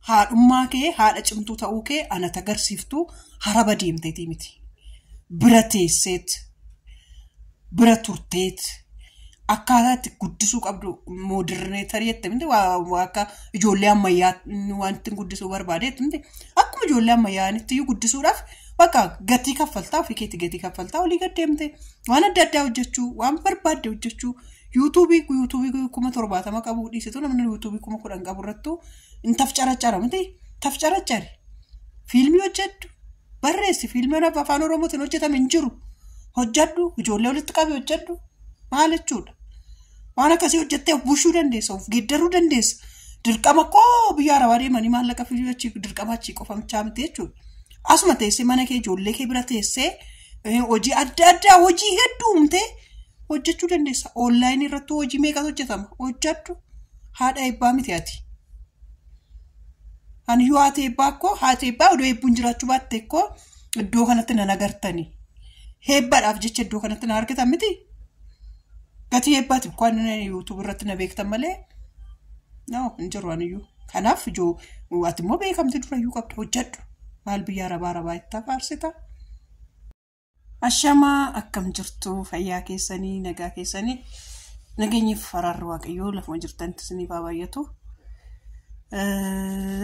haadhummaa kee haadha cimtuu ta'uu kee ana tagarsiiftuu haraba deemteetii miti. Bira teesseet bira turteet akkaataa itti guddisuu qabdu moderneetarii jettee miti akka ijoollee ammayyaa wanti guddisuu barbaadeet miti. Akkuma ijoollee ammayyaanitti guddisuudhaaf bakka gatii kaffaltaa ofii keetti gatii kaffaltaa olii gad deemte waan adda addaa hojjechuu waan barbaadde hojjechuu YouTube 70 qabu dhiisitu namni YouTube 10 qabu irrattu in tafcaracara miti tafcaracari fiilmii hojjedhu barreessi fiilmii afaan oromootiin hojjetame hin jiru hojjedhu ijoollee walitti qabe hojjedhu maal jechuudha waan akkasii hojjettee bushuu dandeessa of geeddaruu dandeessa dirqama koo biyya arabaa deemanii maallaqa fiichii dirqama achii qofamchaa miti jechuudha asuma teessee mana kee ijoollee kee bira teessee hojii adda addaa hojii hedduu humtee hojjechuu dandeessa online irratti hojii meeqa hojjetama hojjedhu haadha eebbaa miti ati ani yoo haati eebbaa odoo eebbuun jiraachuu baatte koo iddoo kanatti nan agartanii heebbaadhaaf jecha iddoo kanatti na argitan miti gatii eebbaatiif kan YouTube irratti na beektan malee hin jiru aniyyuu kanaaf ati immoo beekamti durayyuu qabdu hojjedhu maal biyya arabaa itti afaarsita. Ashamaa akkam jirtu fayyaa keessanii nagaa keessanii nageenyiif faraarri waaqayyoo lafuma jirtanitti isiniif haa baay'atu.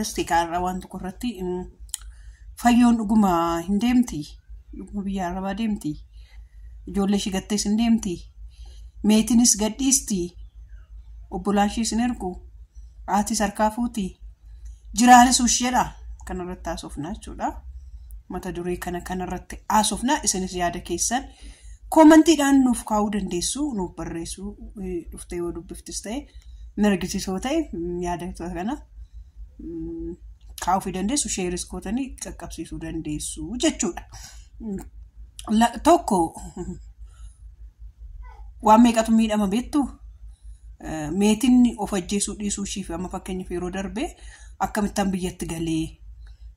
Istikaarra waan tokko irratti fayyoon dhuguma hin deemti dhuguma biyya arabaa deemti ijoollee ishii gattees hin deemti meetiinis gadhiisti obbolaashii isin ergu haatis harkaa fuuti jiraanis usheedha kanarratti haasofnaa jechuudha. Mata duree kanarratti haasofnaa isinis yaada keessan koomentiidhaan nuuf kaa'uu dandeessu nuuf barreessuu dhuftee yoo dubbiftis ta'e mirgisiisoo ta'e yaada kana kaa'uu dandeessu sheeris gootanii qaqqabsiisuu dandeessu jechuudha. Tokko waan meeqatu miidhama beektu meetiin of ajjeesuu dhiisuu ishiif amma fakkeenyaaf yeroo darbee akkamittaan biyyatti galee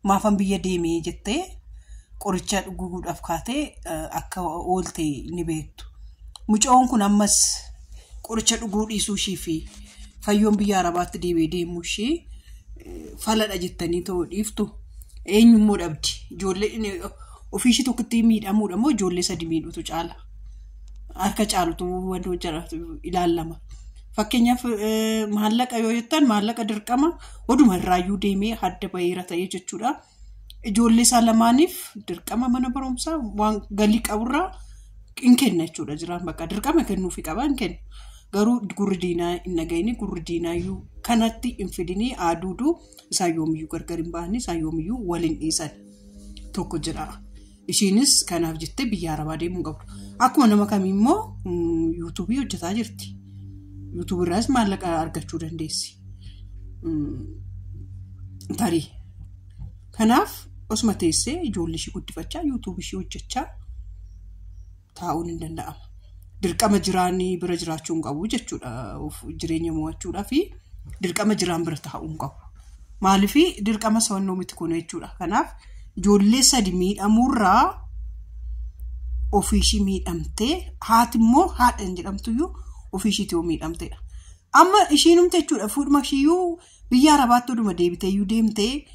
maafan biyya deemee jettee qoricha dhuguudhaaf kaatee akka oolte ni beektu. Mucoon kun ammas qoricha dhuguu dhiisuu ishii fi fayyoon biyya arabaatti deemuu ishii faladha jettanii ta'uu dhiiftu eenyummoo dhabdi ijoollee ofiishii tokkotti miidhamuudha moo ijoollee sadi miidhutu caala harka caalutu wanti hojjetaatu ilaalama. Fakkeenyaaf maallaqa yoo jettan maallaqa dirqama oduma irraayyuu deemee hadda baheera ta'ee jechuudha. Ijoollee isaa lamaaniif dirqama mana barumsaa waan galii qaburraa hin kenna jechuudha jiraan bakka dirqama kennuufi qaba hin kenna. Garuu gurri diinaa hin nagayini gurri diinaayyuu kanatti hin fidinii aaduuduu isaa yoomiyyuu gargar hin baanii isaa yoomiyyuu waliin dhiisan tokko jira. Ishiinis kanaaf jettee biyya arabaa deemuu qabdu. Akkuma nama kamiimmoo YouTube hojjetaa jirti. YouTube irraas maallaqa argachuu dandeessi. Tarii. Kanaaf osuma teessee ijoollee ishii guddifachaa YouTube ishii hojjechaa taa'uun hin danda'ama. Dirqama jiraanii bira jiraachuun qabu jechuudha. Jireenya mo'achuudhaa fi dirqama jiraan bira taa'uun qabu. Maaliif dirqama sawannoo miti kun jechuudha. Kanaaf ijoollee sadi miidhamuurraa ofiishii miidhamtee haati immoo haadha hin jedhamtuyyuu ofiishiitii yoo miidhamteedha. Amma ishiinumte jechuudha fuudhuma ishiiyyuu biyya arabaatti oduma deebiteeyyuu deemtee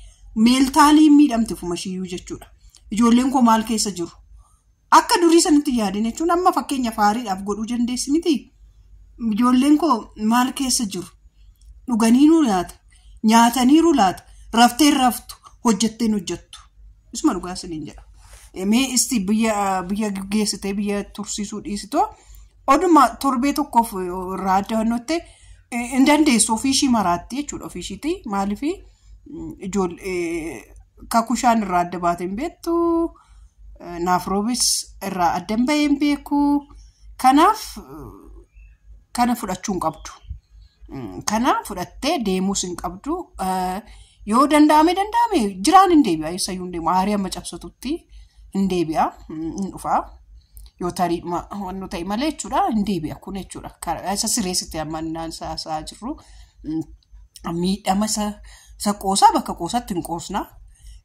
meeltaalii miidhamte fuma ishiiyyuu jechuudha. Ijoolleen koo maal keessa jiru? Akka durii sanitti yaadin jechuun amma fakkeenya faariidhaaf godhuu dandeessi miti. Ijoolleen koo maal keessa jiru? Dhuganiiru laata? Nyaataniiru laata? Rafteen raftu? Hojjetteen hojjettu? Isuma dhugaa isiniin jedha. Mee isti biyya geessitee biyya tursiisuu dhiisitoo oduma torbee tokkoof irraa adda wannotte hin dandeessu ofiishii maraatti jechuudha ofiishiiti maaliif ijoollee kakushaan irraa adda baatee hin beektu naaf roobis irraa adda hin bahee hin beeku kanaaf kana fudhachuu hin qabdu kana fudhattee deemuus hin qabdu yoo danda'ame jiraan hin deebi'a eessayyuu hin deemu aarii amma cabsatutti hin deebi'a hin dhufaa. Yoo tarii wanno ta'e malee jechuudha hin deebi'a kun jechuudha. Isa sireessitti amma naasaa jirru miidhama isa qoosaa bakka qoosaatti hin qoosnaa.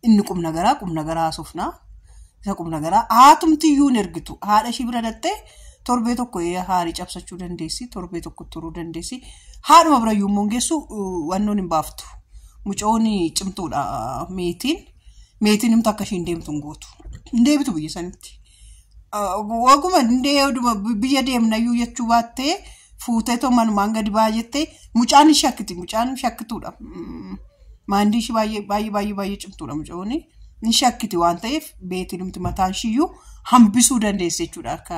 Inni qubna garaa haasofnaa. Isa qubna garaa haatumtiyyuu hin ergitu. Haadha ishii bira dhattee torbee tokko haarii cabsachuu dandeessi. Torbee tokko turuu dandeessi. Haadhuma birayyuu immoo geessu wannoon hin baaftu. mucooni cimtuudha meetiin himta akka ishiin deemtuun gootu. Deebitu biyya sanitti. Waguma deemudha biyya deemnayyuu jechuu baattee fuutee too manumaan gadi baay'attee mucaan shakkituudha. Maandii ishii baay'ee cimtuudha mucooni. Ni shakkiti waan ta'eef beetiin himti mataan ishiiyyuu hambisuu dandeesse jechuudha. Akka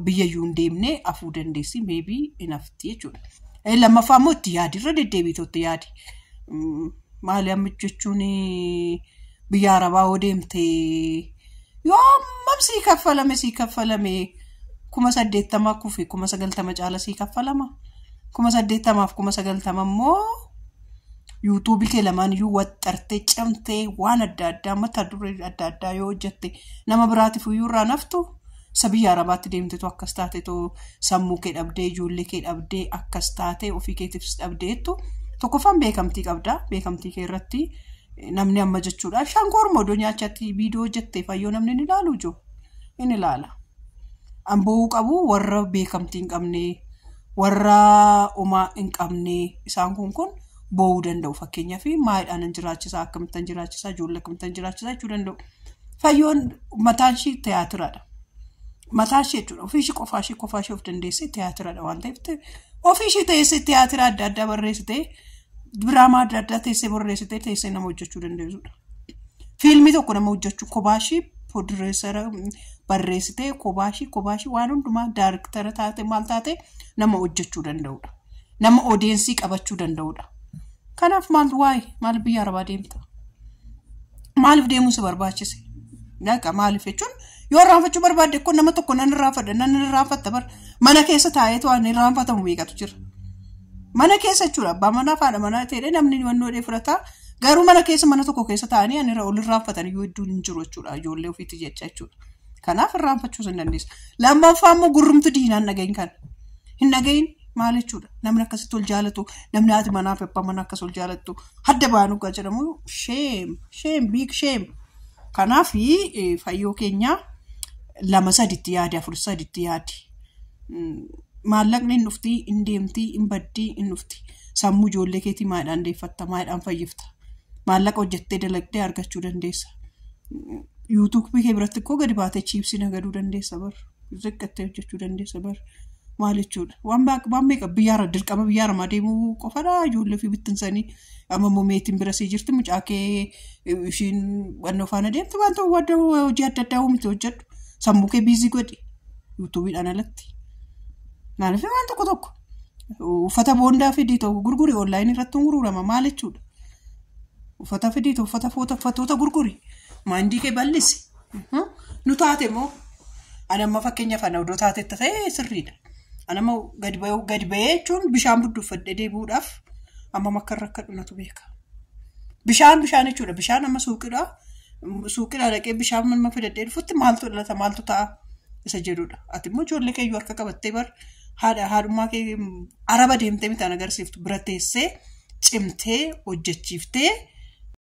biyyayyuu hin deemne afuu dandeessi maybe inafti jechuudha. Lammaffaa immoo itti yaadirra deddeebitootti yaadi. Maali amma jechuun biyya Arabaa yoo deemte yoo ammam sii kaffalame 80,000 kufi 90,000 caala sii kaffalama. 80,000 fi 90,000 immoo YouTube kee lamaan iyyuu waxxartee camtee waan adda addaa mata duree adda addaa yoo hojjette nama biraatiif iyyuu irraa naftu biyya Arabaatti deemtetu akkas taatetu sammuu kee dhabdee ijoollee kee dhabdee akkas taate ofii keetiifis dhabdeettu tokkoffaan beekamtii qabda. Beekamtii kee irratti namni amma jechuudha shankoor modoo nyaachatti viidiyoo hojjettee fayyoo namni ni ilaalu ijoo inni ilaala. Amboo qabu warra beekamtii hin qabne warra uumaa hin qabne isaan kun boo'uu danda'u fakkeenyaaf maayidhaan jiraachisaa akkamittan jiraachisaa ijoollee akkamittan jiraachisaa jechuu danda'u. Fayyoon mataan ishii tiyaatiraadha. Mataan ishii jechuudha ofii ishii qofaa ishii of dandeessee tiyaatiraadha waan ta'eef ofii ishii teessee tiyaatira adda addaa barreessitee diraamaa adda addaa teessee barreessitee teessee nama hojjechuu dandeessudha. Fiilmii tokko nama hojjechuu kophaa ishii prodiyuusara barreessitee kophaa ishii waan hundumaa daayirektara taate maal taate nama hojjechuu danda'udha. Nama odeensii qabachuu danda'udha. Kanaaf maal biyya Arabaa deemta? Maaliif deemuu si barbaachise? Maaliif jechuun yoo raanfachuu barbaadde kun nama tokko nan raanfatta bar mana keessa taa'eetu waan raanfatamu beekatu jira. Mana keessa jechuudha abbaa manaa faadha manaa ta'ee namni wannoo dhee fudhata garuu mana tokko keessa taa'anii ani ol raanfatan iyyuu hedduun hin jiru jechuudha ijoollee ofiitti jechuudha. Kanaaf raanfachuu hin dandeessu. Lammaffaa immoo gurrumtu diinaan dhagahin kan hin dhagahin maal jechuudha namni akkasitti ol jaalatu namni haati manaa fi abbaa manaa akkas ol jaalattu hadda baanu kan jedhamu big shame. Kanaaf fayyoo keenya 2-3 yaadi 4-3 yaadi. Maallaqni hin dhufti hin deemti hin baddii hin dhufti sammuu ijoollee keetii maayidhaan deeffatta maayidhaan fayyifta maallaqa hojjettee dalagdee argachuu dandeessa. YouTube kee biratti koo gadi baatee chiipsii nagaduu dandeessa bar ziqqattee hojjechuu dandeessa bar maal jechuudha waan meeqa dirqama biyya Aramaa deemuu qofadha ijoollee fi bittinsanii amma moomeetiin bira sii jirti mucaa kee ishiin wannoo faana deemti waan ta'u wadda hojii adda addaa uumite hojjedhu sammuu kee biizii godhi YouTubeidhaan alatti. Maaliif waan tokko uffata boondaa fidii ta'u gurguri online irratti gurgurama maal jechuudha. Uffata fidii ta'u uffata gurguri maandii kee bal'isi. Nu taate moo anamma fakkeenyaaf ana odoo taate ta'e sirriidha. Anamma gadi ba'ee jechuun bishaan budduuffadhee deebi'uudhaaf amma makka rakkadhu natu beeka. Bishaan jechuudha bishaan amma suuqidha dhaqee bishaan amma fidadhee dhufutti maaltu dhalata maaltu ta'a isa jedhudha. Ati immoo ijoollee kee harka qabattee bar haadhummaa kee Araba deemtee mitaan agarsiiftu bira teessee cimtee hojjechiiftee